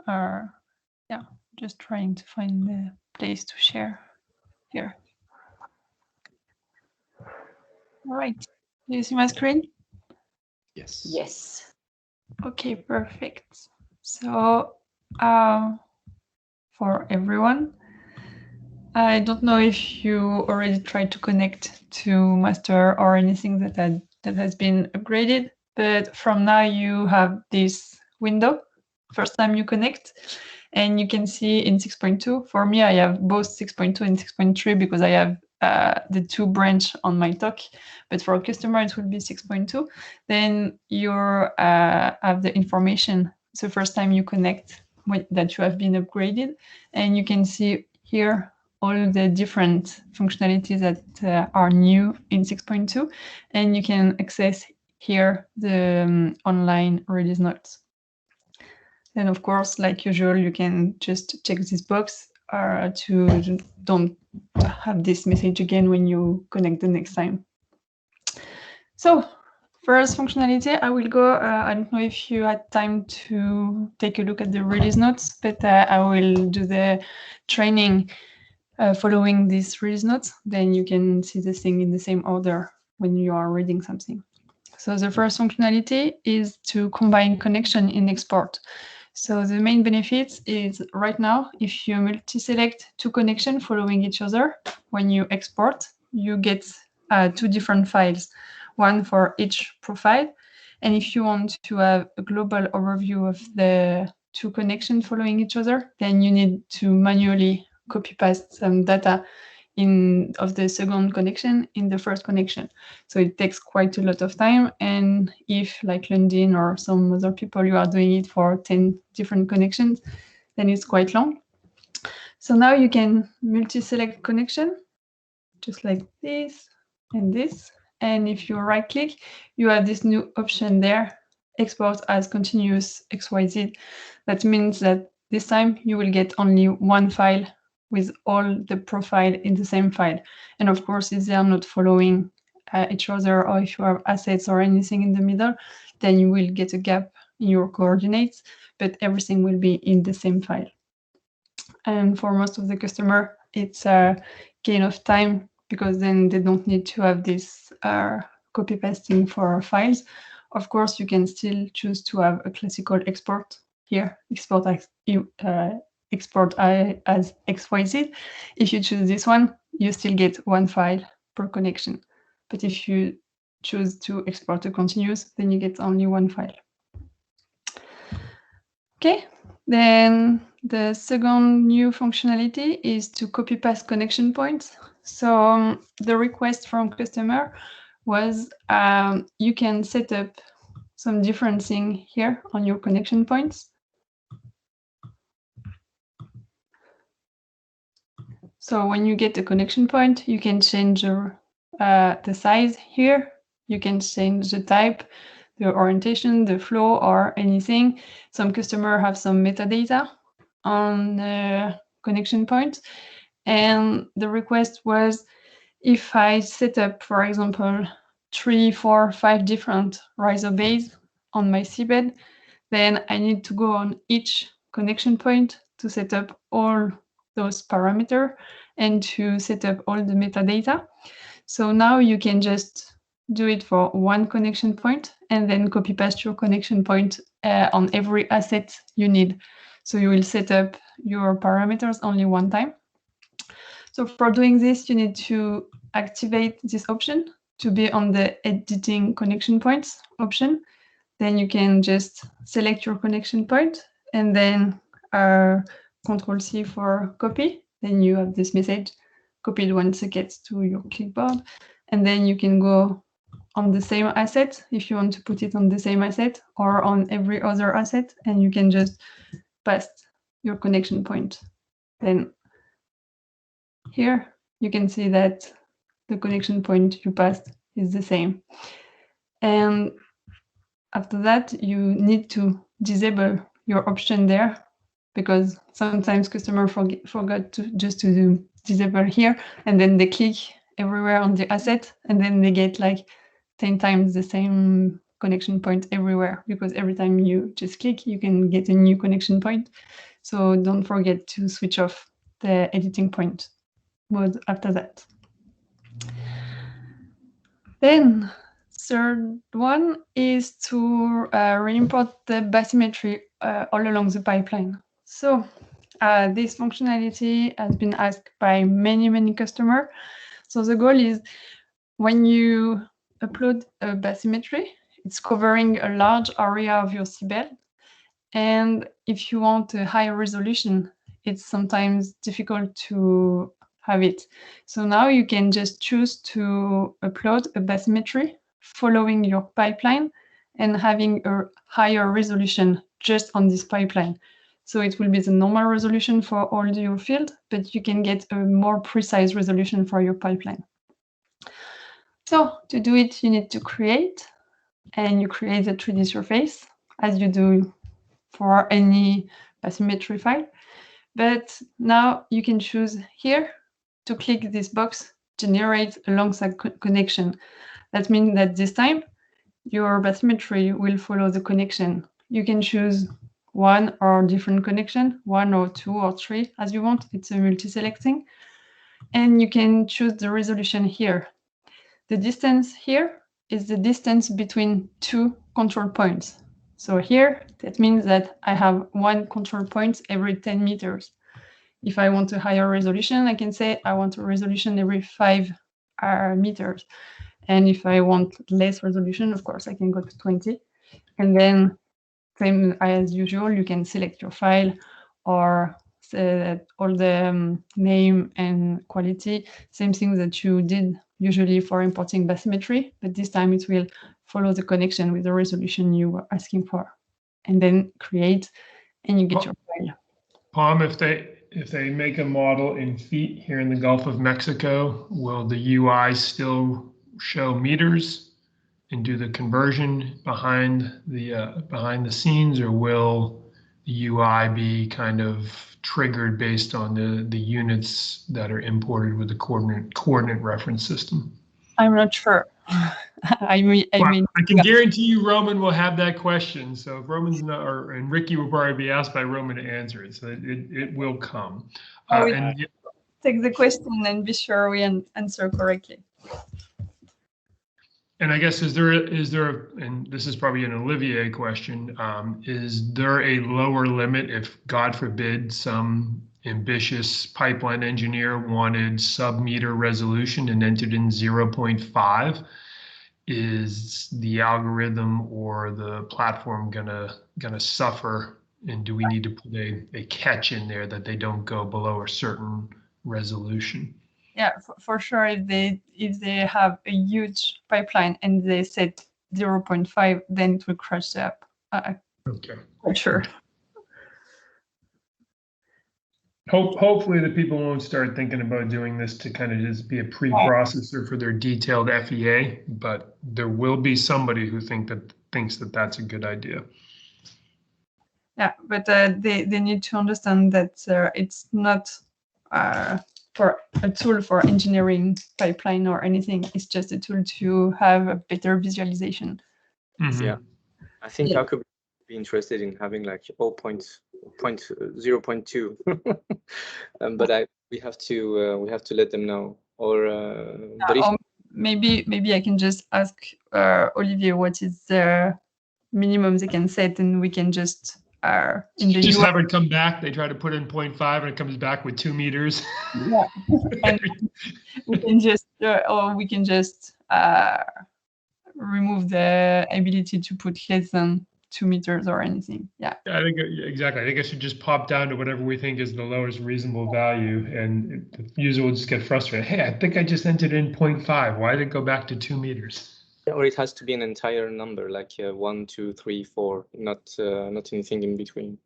Yeah, just trying to find the place to share here. All right. Do you see my screen? Yes. Yes. Okay, perfect. So for everyone, I don't know if you already tried to connect to master or anything that has been upgraded, but from now you have this window first time you connect, and you can see in 6.2. For me, I have both 6.2 and 6.3 because I have the two branch on my talk, but for a customer it will be 6.2. Then you have the information. It's the first time you connect that you have been upgraded, and you can see here all the different functionalities that are new in 6.2, and you can access here the online release notes. And of course, like usual, you can just check this box to don't have this message again when you connect the next time. So first functionality, I will go, I don't know if you had time to take a look at the release notes, but I will do the training following these release notes. Then you can see the thing in the same order when you are reading something. So the first functionality is to combine connection in export. So the main benefit is right now, if you multi-select two connections following each other, when you export, you get two different files, one for each profile. And if you want to have a global overview of the two connections following each other, then you need to manually copy paste some data of the second connection in the first connection. So it takes quite a lot of time. And if, like Lundin or some other people, you are doing it for 10 different connections, then it's quite long. So now you can multi-select connection, just like this and this. And if you right-click, you have this new option there, export as continuous XYZ. That means that this time you will get only one file with all the profile in the same file. And of course, if they are not following each other, or if you have assets or anything in the middle, then you will get a gap in your coordinates, but everything will be in the same file. And for most of the customer, it's a gain of time because then they don't need to have this copy pasting for files. Of course, you can still choose to have a classical export here, export as XYZ. If you choose this one, you still get one file per connection. But if you choose to export to continuous, then you get only one file. Okay, then the second new functionality is to copy paste connection points. So the request from customer was you can set up some different thing here on your connection points. So when you get a connection point, you can change the size here. You can change the type, the orientation, the flow, or anything. Some customers have some metadata on the connection point. And the request was if I set up, for example, 3, 4, 5 different riser bays on my seabed, then I need to go on each connection point to set up all those parameters and to set up all the metadata. So now you can just do it for one connection point and then copy paste your connection point on every asset you need. So you will set up your parameters only one time. So for doing this, you need to activate this option to be on the editing connection points option. Then you can just select your connection point and then Control C for copy. Then you have this message copied once it gets to your clipboard. And then you can go on the same asset if you want to put it on the same asset or on every other asset, and you can just paste your connection point. Then here you can see that the connection point you passed is the same. And after that, you need to disable your option there because sometimes customers forgot to just to do disable here, and then they click everywhere on the asset, and then they get like 10 times the same connection point everywhere, because every time you just click, you can get a new connection point. So don't forget to switch off the editing point mode after that. Then third one is to re-import the bathymetry all along the pipeline. So this functionality has been asked by many customers. So the goal is when you upload a bathymetry, it's covering a large area of your seabed. And if you want a higher resolution, it's sometimes difficult to have it. So now you can just choose to upload a bathymetry following your pipeline and having a higher resolution just on this pipeline. So it will be the normal resolution for all your field, but you can get a more precise resolution for your pipeline. So to do it, you need to create, and you create the 3D surface as you do for any bathymetry file. But now you can choose here to click this box, generate alongside connection. That means that this time your bathymetry will follow the connection. You can choose one or different connection, 1 or 2 or 3 as you want. It's a multi-selecting. And you can choose the resolution here. The distance here is the distance between 2 control points. So here, that means that I have 1 control point every 10 meters. If I want a higher resolution, I can say I want a resolution every 5 meters. And if I want less resolution, of course, I can go to 20. And then, same as usual, you can select your file or all the name and quality, same thing that you did usually for importing bathymetry, but this time it will follow the connection with the resolution you were asking for. And then create, and you get your file. Palm, if they make a model in feet here in the Gulf of Mexico, will the UI still show meters and do the conversion behind the scenes, or will the UI be kind of triggered based on the units that are imported with the coordinate reference system? I'm not sure. I can guarantee you Roman will have that question. So if Roman's not, and Ricky will probably be asked by Roman to answer it. So it will come. Take the question and be sure we answer correctly. And I guess is there, and this is probably an Olivier question, is there a lower limit if, God forbid, some ambitious pipeline engineer wanted sub-meter resolution and entered in 0.5? Is the algorithm or the platform gonna suffer, and do we need to put a catch in there that they don't go below a certain resolution? Yeah, for sure. If they have a huge pipeline and they set 0.5, then it will crash the app. Okay. For sure. Hopefully the people won't start thinking about doing this to kind of just be a preprocessor for their detailed FEA, but there will be somebody who thinks that that's a good idea. Yeah, but they need to understand that it's not for a tool for engineering pipeline or anything. It's just a tool to have a better visualization. Mm-hmm. Yeah, I think I could be interested in having like 0.2, but we have to let them know. Or maybe I can just ask Olivier what is the minimum they can set, and we can just have it come back. They try to put in 0.5 and it comes back with 2 meters. Yeah, and we can just remove the ability to put less than 2 meters or anything. Yeah, I think exactly. I think it should just pop down to whatever we think is the lowest reasonable value, and the user will just get frustrated. Hey, I think I just entered in 0.5. Why did it go back to 2 meters? Or it has to be an entire number, like 1, 2, 3, 4, not anything in between.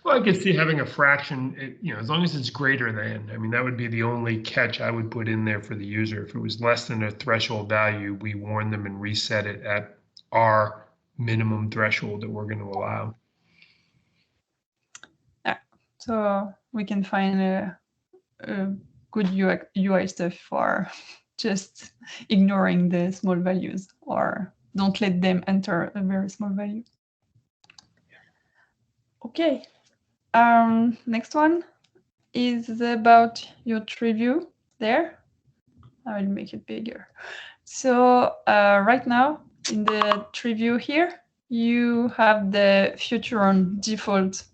Well, I could see having a fraction, as long as it's greater than. I mean, that would be the only catch I would put in there for the user. If it was less than a threshold value, we warn them and reset it at our minimum threshold that we're going to allow. Yeah, so we can find a good UI stuff for just ignoring the small values or don't let them enter a very small value. Okay. Next one is about your tree view there. I will make it bigger. So right now in the tree view here, you have the Futuron default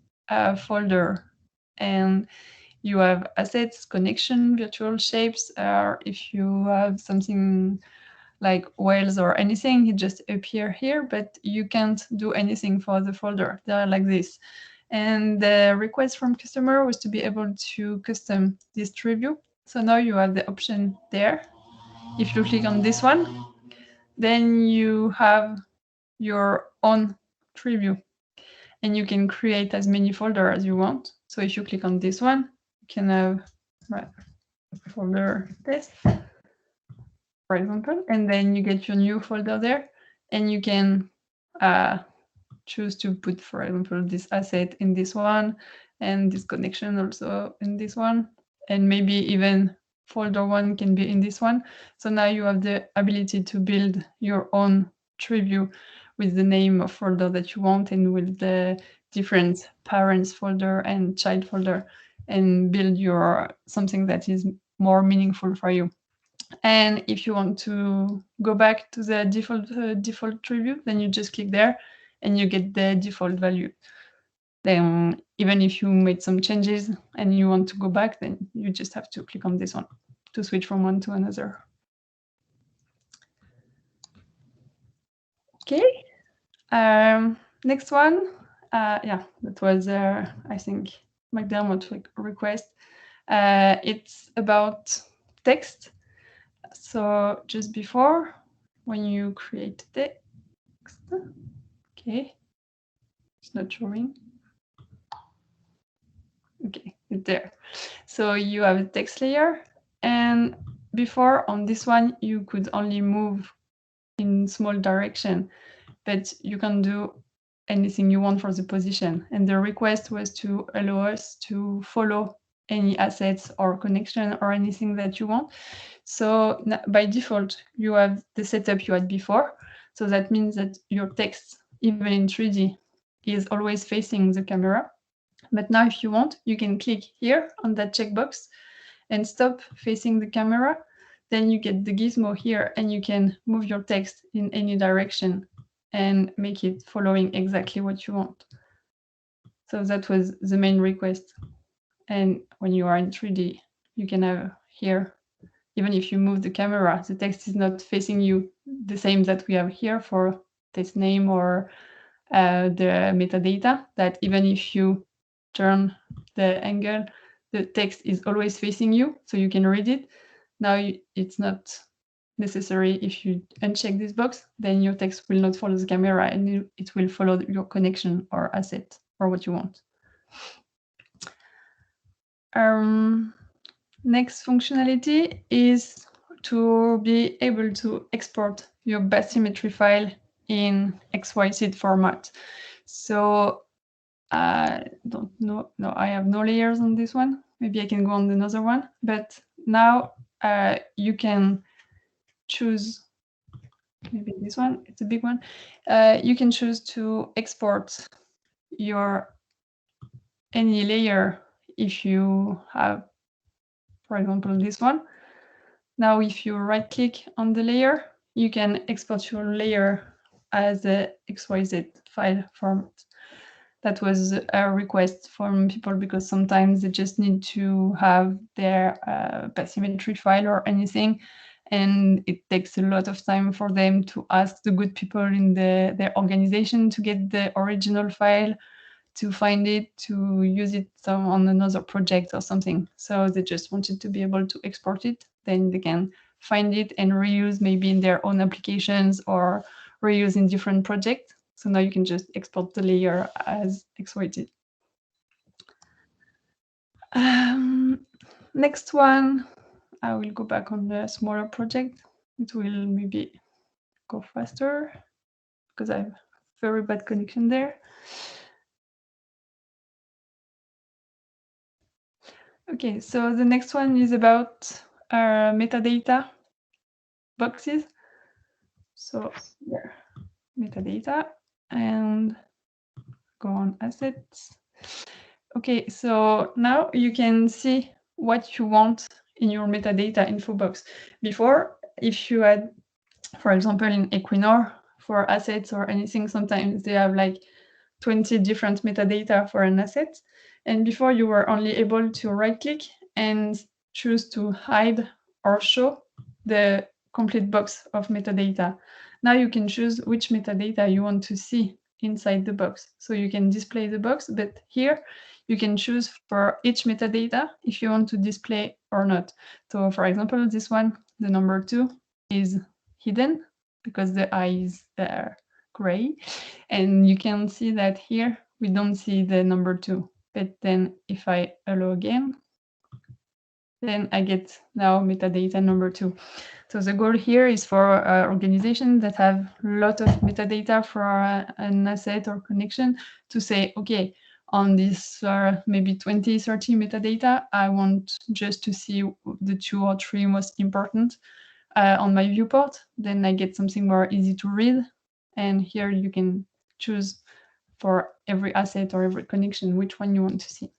folder, and you have assets, connection, virtual shapes. If you have something like whales or anything, it just appear here, but you can't do anything for the folder. They're like this. And the request from customer was to be able to custom this tree view. So now you have the option there. If you click on this one, then you have your own tree view, and you can create as many folders as you want. So if you click on this one, you can have folder test, for example, and then you get your new folder there, and you can choose to put, for example, this asset in this one, and this connection also in this one, and maybe even folder one can be in this one. So now you have the ability to build your own tree view with the name of folder that you want, and with the different parents folder and child folder, and build your something that is more meaningful for you. And if you want to go back to the default tree view, then you just click there and you get the default value. Then even if you made some changes and you want to go back, then you just have to click on this one to switch from one to another. Okay. Next one. Yeah, that was, I think, McDermott request. It's about text. So just before, when you create text, okay, it's not showing. Okay, it's there. So you have a text layer, and before on this one, you could only move in small direction, but you can do anything you want for the position. And the request was to allow us to follow any assets or connection or anything that you want. So by default, you have the setup you had before. So that means that your text, even in 3D, is always facing the camera. But now if you want, you can click here on that checkbox and stop facing the camera. Then you get the gizmo here, and you can move your text in any direction and make it following exactly what you want. So that was the main request. And when you are in 3D, you can have here, even if you move the camera, the text is not facing you the same that we have here for test name or the metadata, that even if you turn the angle, the text is always facing you, so you can read it. Now it's not necessary. If you uncheck this box, then your text will not follow the camera, and it will follow your connection or asset or what you want. Next functionality is to be able to export your bathymetry file in XYZ format. So I don't know. No, I have no layers on this one. Maybe I can go on another one. But now you can choose, maybe this one, it's a big one. You can choose to export your any layer if you have, for example, this one. Now, if you right click on the layer, you can export your layer as a XYZ file format. That was a request from people because sometimes they just need to have their bathymetry file or anything, and it takes a lot of time for them to ask the good people in their organization to get the original file, to find it, to use it on another project or something. So they just wanted to be able to export it. Then they can find it and reuse maybe in their own applications or reuse in different projects. So now you can just export the layer as XYZ. Next one, I will go back on the smaller project. It will maybe go faster because I have very bad connection there. Okay, so the next one is about metadata boxes. So yeah, metadata and go on assets. Okay, so now you can see what you want in your metadata info box. Before, if you had, for example, in Equinor, for assets or anything, sometimes they have like 20 different metadata for an asset. And before you were only able to right click and choose to hide or show the complete box of metadata. Now you can choose which metadata you want to see inside the box. So you can display the box, but here you can choose for each metadata if you want to display or not. So for example, this one, the number 2 is hidden because the eye is gray. And you can see that here we don't see the number 2. But then if I allow again, then I get now metadata number 2. So the goal here is for organizations that have a lot of metadata for an asset or connection to say, okay, on this maybe 20, 30 metadata, I want just to see the 2 or 3 most important on my viewport. Then I get something more easy to read. And here you can choose for every asset or every connection which one you want to see.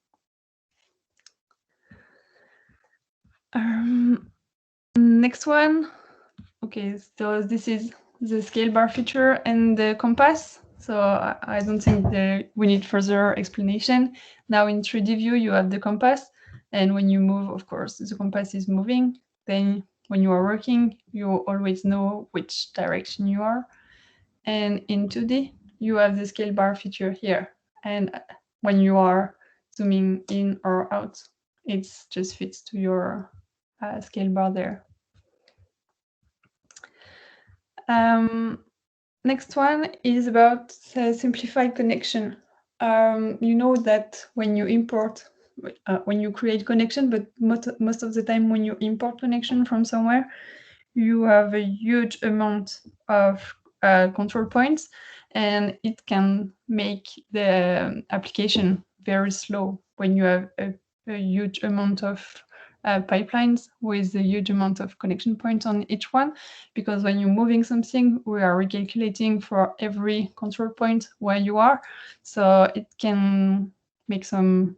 Next one. Okay, so this is the scale bar feature and the compass. So I don't think we need further explanation. Now in 3D view, you have the compass. And when you move, of course, the compass is moving. Then when you are working, you always know which direction you are. And in 2D, you have the scale bar feature here. And when you are zooming in or out, it just fits to your scale bar there. Next one is about simplified connection. You know that when you import, when you create connection, but most of the time when you import connection from somewhere, you have a huge amount of control points, and it can make the application very slow when you have a huge amount of pipelines with a huge amount of connection points on each one, because when you're moving something, we are recalculating for every control point where you are, so it can make some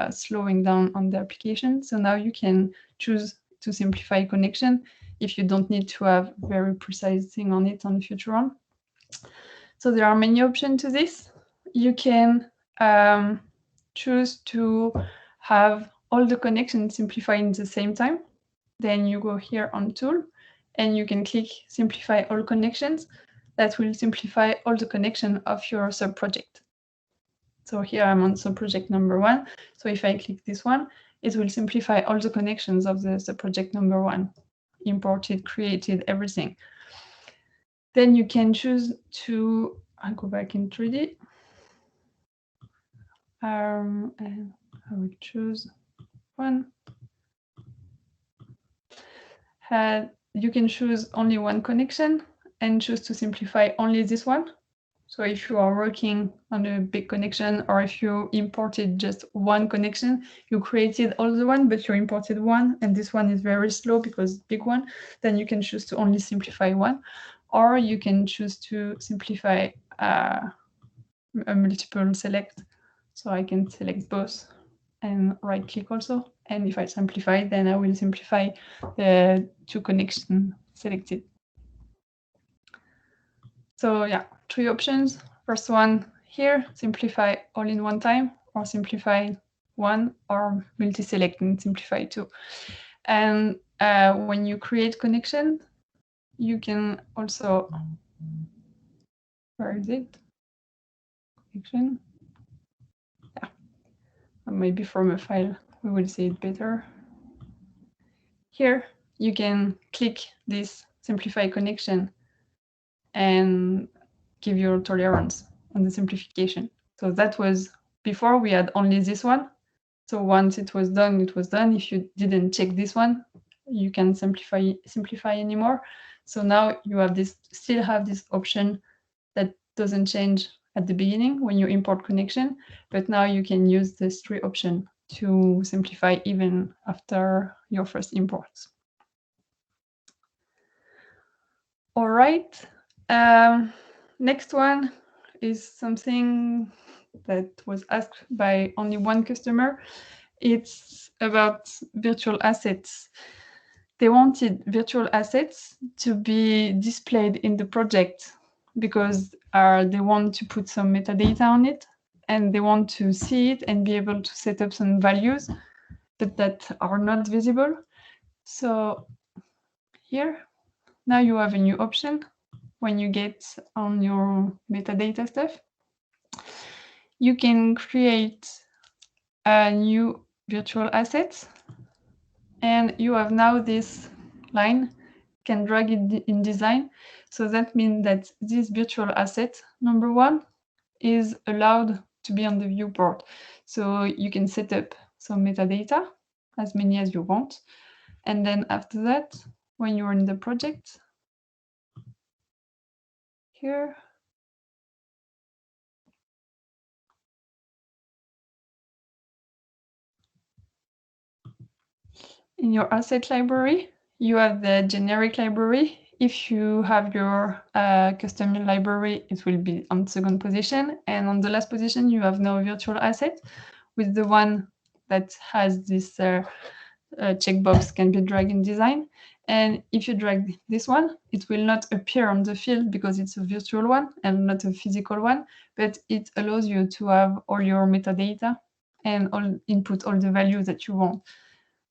slowing down on the application. So now you can choose to simplify connection if you don't need to have very precise thing on it on the future on. So there are many options to this. You can choose to have all the connections simplified at the same time. Then you go here on tool and you can click simplify all connections. That will simplify all the connection of your sub-project. So here I'm on sub-project number 1. So if I click this one, it will simplify all the connections of the sub-project number 1. Imported, created, everything. Then you can choose to go back in 3D. And I will choose one. You can choose only one connection and choose to simplify only this one. So if you are working on a big connection, or if you imported just one connection, you created all the one, but you imported one, and this one is very slow because big one, then you can choose to only simplify one, or you can choose to simplify a multiple select. So I can select both and right click also. And if I simplify, then I will simplify the 2 connections selected. So yeah, 3 options. First one here, simplify all in one time, or simplify one, or multi-select and simplify 2. And when you create connection, you can also, where is it? Connection. Yeah, maybe from a file we will see it better. Here you can click this simplify connection and give your tolerance on the simplification. So that was before we had only this one. So once it was done, it was done. If you didn't check this one, you can simplify anymore. So now you have this, still have this option that doesn't change at the beginning when you import connection, but now you can use this 3 option to simplify even after your first imports. All right. Next one is something that was asked by only one customer. It's about virtual assets. They wanted virtual assets to be displayed in the project because they want to put some metadata on it, and they want to see it and be able to set up some values that are not visible. So here, now you have a new option when you get on your metadata stuff. You can create a new virtual asset, and you have now this line, can drag it in design. So that means that this virtual asset, number one, is allowed to be on the viewport. So you can set up some metadata, as many as you want. And then after that, when you're in the project, here, in your asset library, you have the generic library. If you have your custom library, it will be on second position. And on the last position, you have no virtual asset with the one that has this checkbox can be dragged in design. And if you drag this one, it will not appear on the field because it's a virtual one and not a physical one, but it allows you to have all your metadata and input all the values that you want.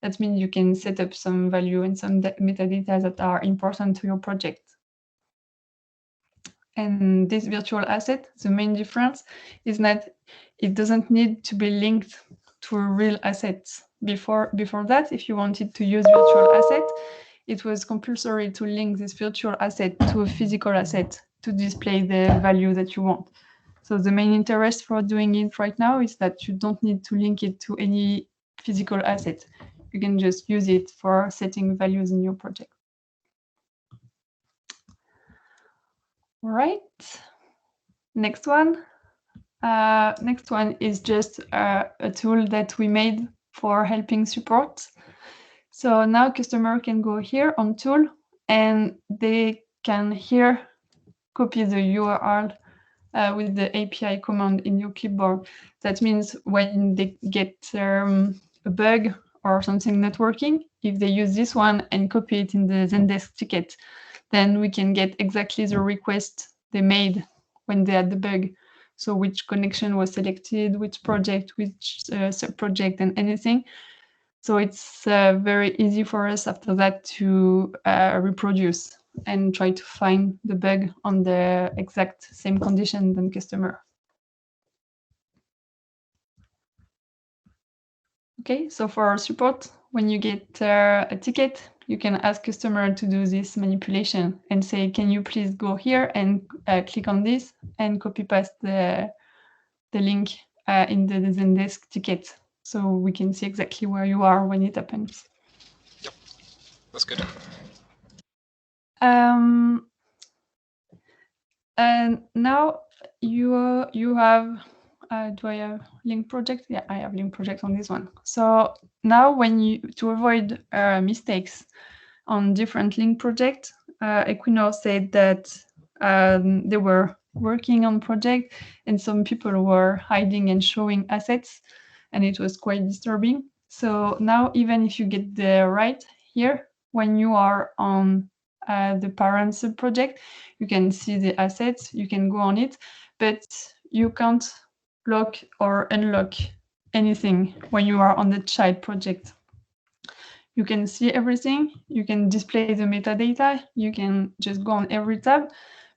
That means you can set up some value and some metadata that are important to your project. And this virtual asset, the main difference is that it doesn't need to be linked to a real asset. Before that, if you wanted to use virtual asset, it was compulsory to link this virtual asset to a physical asset to display the value that you want. So the main interest for doing it right now is that you don't need to link it to any physical asset. You can just use it for setting values in your project. All right. Next one. Next one is just a tool that we made for helping support. So now customer can go here on tool and they can here copy the URL with the API command in your clipboard. That means when they get a bug or something not working, if they use this one and copy it in the Zendesk ticket, then we can get exactly the request they made when they had the bug. So which connection was selected, which project, which sub-project, and anything. So it's very easy for us after that to reproduce and try to find the bug on the exact same condition than customer. Okay, so for our support, when you get a ticket, you can ask customer to do this manipulation and say, can you please go here and click on this and copy paste the link in the Zendesk ticket, so we can see exactly where you are when it happens. Yep, that's good. And now you have, do I have link project? Yeah, I have link project on this one. So now to avoid mistakes on different link projects, Equinor said that they were working on project and some people were hiding and showing assets, and it was quite disturbing. So now even if you get the right here, when you are on the parent sub-project, you can see the assets, you can go on it, but you can't lock or unlock anything when you are on the child project. You can see everything, you can display the metadata, you can just go on every tab,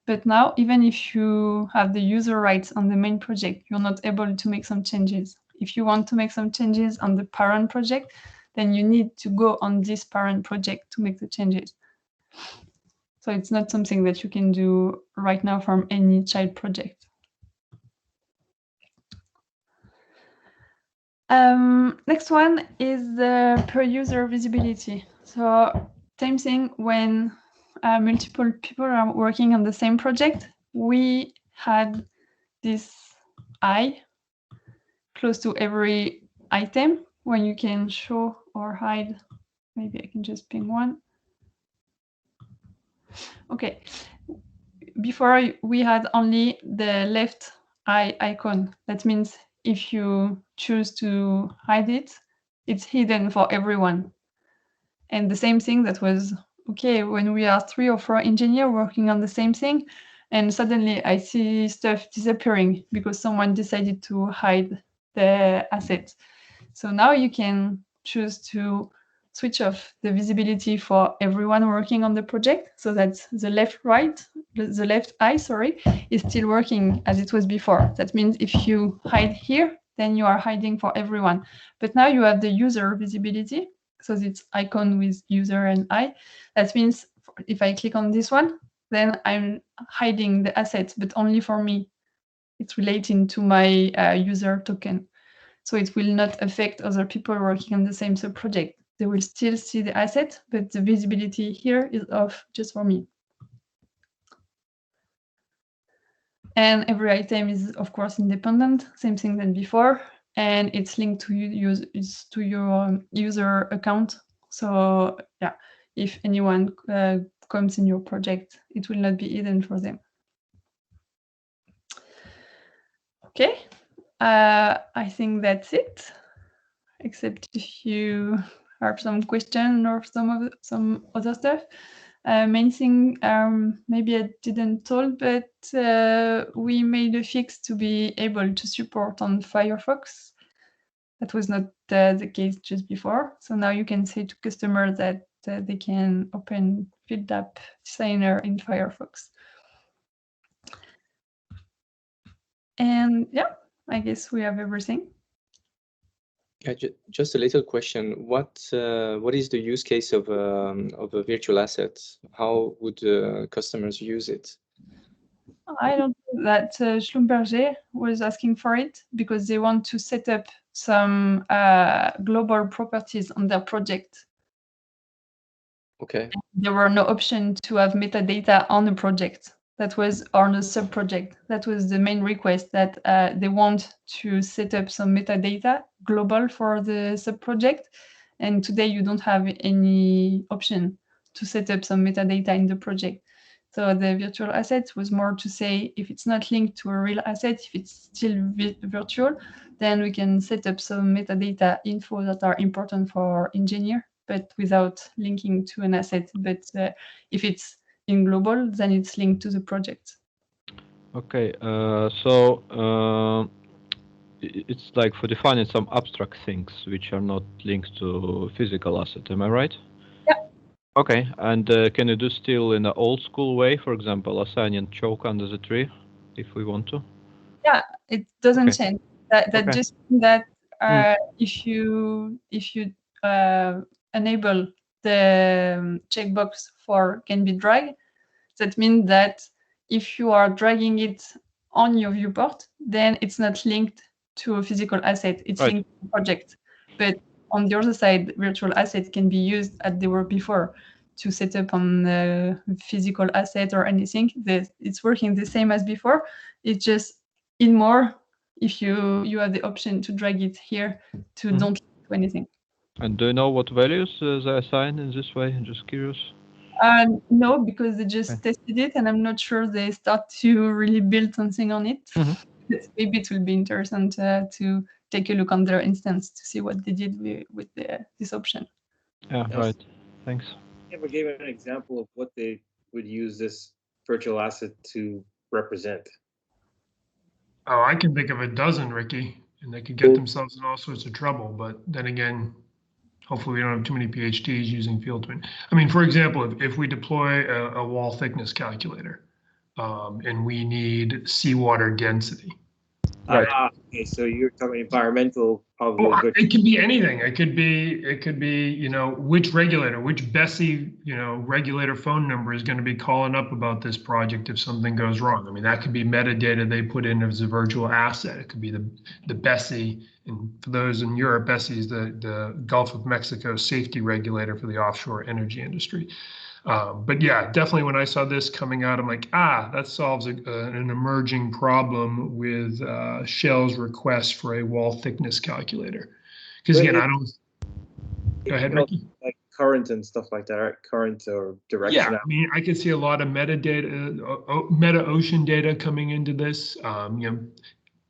but now even if you have the user rights on the main project, you're not able to make some changes. If you want to make some changes on the parent project, then you need to go on this parent project to make the changes. So it's not something that you can do right now from any child project. Next one is the per user visibility. So same thing when multiple people are working on the same project. We had this eye close to every item when you can show or hide. Maybe I can just ping one. Okay. before we had only the left eye icon. That means if you choose to hide it, it's hidden for everyone. And the same thing that was okay when we are 3 or 4 engineers working on the same thing, and suddenly I see stuff disappearing because someone decided to hide the asset. So now you can choose to switch off the visibility for everyone working on the project, so that the left eye, is still working as it was before. That means if you hide here, then you are hiding for everyone. But now you have the user visibility, so it's icon with user and eye. That means if I click on this one, then I'm hiding the asset, but only for me. It's relating to my user token. So it will not affect other people working on the same sub-project. They will still see the asset, but the visibility here is off just for me. And every item is, of course, independent, same thing than before. And it's linked to your user account. So yeah, if anyone comes in your project, it will not be hidden for them. Okay, I think that's it. Except if you have some question or some other stuff. Main thing, maybe I didn't told, but we made a fix to be able to support on Firefox. That was not the case just before. So now you can say to customers that they can open Field App Designer in Firefox. And yeah, I guess we have everything. Yeah, just a little question. What is the use case of a virtual asset? How would customers use it? I don't know that Schlumberger was asking for it because they want to set up some global properties on their project. Okay. There were no option to have metadata on the project. That was on a sub-project. That was the main request, that they want to set up some metadata global for the sub-project. And today you don't have any option to set up some metadata in the project. So the virtual asset was more to say, if it's not linked to a real asset, if it's still virtual, then we can set up some metadata info that are important for engineer, but without linking to an asset. But if it's in global, then it's linked to the project. Okay, it's like for defining some abstract things which are not linked to physical asset, am I right? Yeah. Okay, and can you do still in an old school way, for example, assigning choke under the tree, if we want to? Yeah, it doesn't Okay. change. That Okay. just means that if you enable the checkbox for can be drag, that means that if you are dragging it on your viewport, then it's not linked to a physical asset. It's Right. linked to a project. But on the other side, virtual asset can be used as they were before to set up on the physical asset or anything. It's working the same as before. It's just in more if you have the option to drag it here to don't link to anything. And do you know what values they assign in this way? I'm just curious. No, because they just tested it, and I'm not sure they start to really build something on it. Maybe it will be interesting to take a look on their instance to see what they did with this option. Yeah, Yes. right. Thanks. Ever gave an example of what they would use this virtual asset to represent? Oh, I can think of a dozen, Ricky, and they could get themselves in all sorts of trouble. But then again, hopefully we don't have too many PhDs using FieldTwin. I mean, for example, if we deploy a wall thickness calculator and we need seawater density. Right. Okay, so you're talking environmental. Oh, it could be anything. It could be, you know, which regulator, which BSEE, you know, regulator phone number is going to be calling up about this project if something goes wrong. I mean, that could be metadata they put in as a virtual asset. It could be the BSEE, and for those in Europe, BSEE is the Gulf of Mexico safety regulator for the offshore energy industry. But yeah, definitely when I saw this coming out, I'm like, that solves an emerging problem with Shell's request for a wall thickness calculator. Because again, I don't. Go ahead, Ricky. Like current and stuff like that, right? Current or direction. Yeah, I mean, I can see a lot of metadata, meta ocean data coming into this.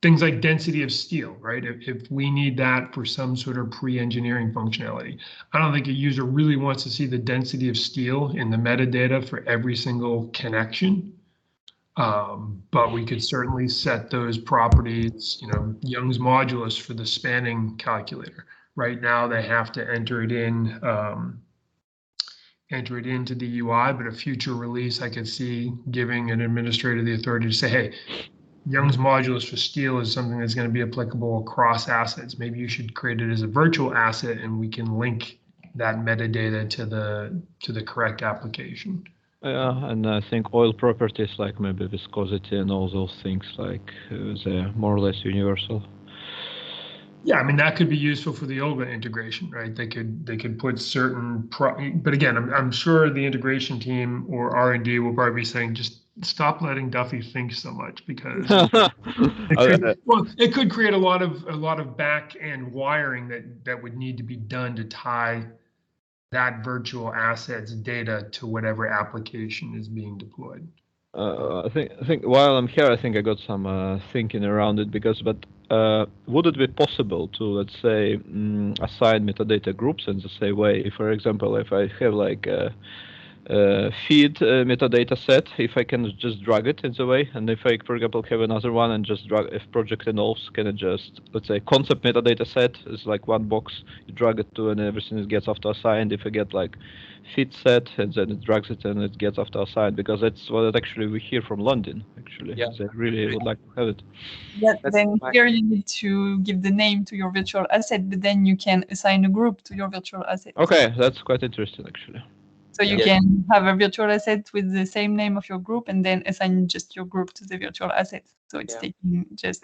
Things like density of steel, right? If we need that for some sort of pre-engineering functionality, I don't think a user really wants to see the density of steel in the metadata for every single connection. But we could certainly set those properties, Young's modulus for the spanning calculator. Right now, they have to enter it into the UI, but a future release, I could see giving an administrator the authority to say, hey, Young's modulus for steel is something that's going to be applicable across assets. Maybe you should create it as a virtual asset, and we can link that metadata to the correct application. Yeah, and I think oil properties like maybe viscosity and all those things, like they're more or less universal. Yeah, I mean that could be useful for the Olga integration, right? They could put certain, but again, I'm sure the integration team or R&D will probably be saying just stop letting Duffy think so much, because it could create a lot of back end wiring that would need to be done to tie that virtual asset's data to whatever application is being deployed. I think while I'm here, I think I got some thinking around it, but would it be possible to, let's say, assign metadata groups in the same way? For example, if I have like a feed metadata set, if I can just drag it in the way, and if I, for example, have another one and just drag, if project involves, can it just, let's say, concept metadata set is like one box, you drag it to and everything gets auto assigned. If I get like feed set, and then it drags it and it gets auto assigned, because that's what actually we hear from London. Actually, Yeah. they really would like to have it. Then here you need to give the name to your virtual asset, but then you can assign a group to your virtual asset. Okay, that's quite interesting actually. So you can have a virtual asset with the same name of your group, and then assign just your group to the virtual asset. So it's taking just.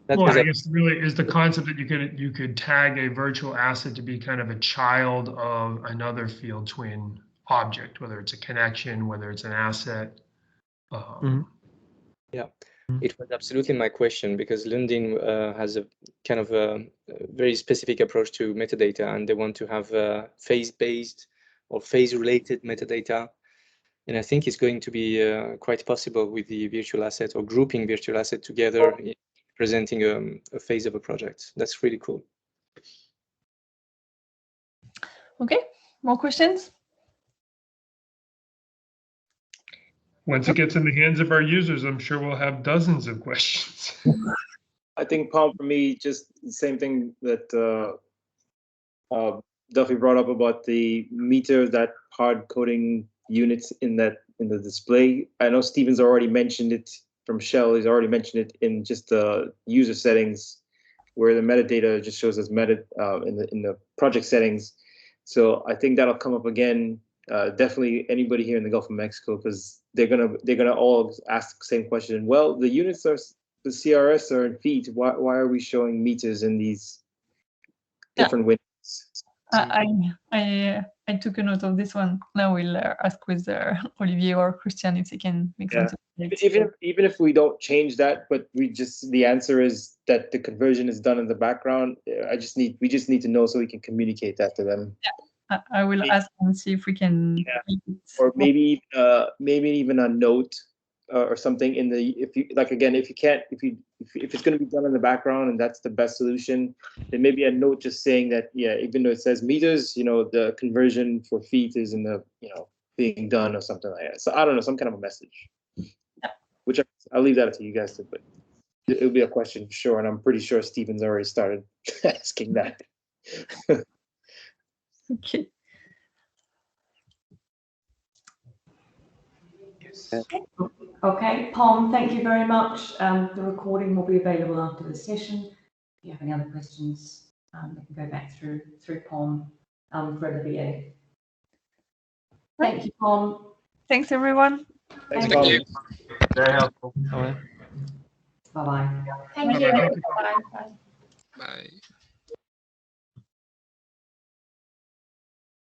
Well, I guess really is the concept that you could tag a virtual asset to be kind of a child of another field twin object, whether it's a connection, whether it's an asset. Yeah, it was absolutely my question, because Lundin has a kind of a very specific approach to metadata, and they want to have phase-based or phase-related metadata. And I think it's going to be quite possible with the virtual asset or grouping virtual asset together, presenting a phase of a project. That's really cool. Okay, more questions? Once it gets in the hands of our users, I'm sure we'll have dozens of questions. I think, Paul, for me, just the same thing that Duffy brought up about the meter, that hard coding units in the display. I know Steven's already mentioned it from Shell. He's already mentioned it in just the user settings, where the metadata just shows as meta in the project settings. So I think that'll come up again. Definitely anybody here in the Gulf of Mexico, because they're gonna all ask the same question. Well, the units are, the CRS are in feet. Why are we showing meters in these different windows? I took a note of this one. Now we'll ask with Olivier or Christian if they can make something. Even if we don't change that, but the answer is that the conversion is done in the background. We just need to know so we can communicate that to them. Yeah, I will ask and see if we can. Or maybe even a note or something in the, if it's going to be done in the background and that's the best solution, then maybe a note just saying that, even though it says meters, the conversion for feet is in the, being done or something like that. So I don't know, some kind of a message. Yeah. Which I'll leave that to you guys to, but it'll be a question, sure. And I'm pretty sure Steven's already started asking that. Okay. Okay, Pom, thank you very much. The recording will be available after the session. If you have any other questions, you can go back through Pom for Olivier. Thank you, Pom. Thanks, everyone. Thanks, Thank you. Very helpful. Bye-bye. Thank you. Bye. Bye.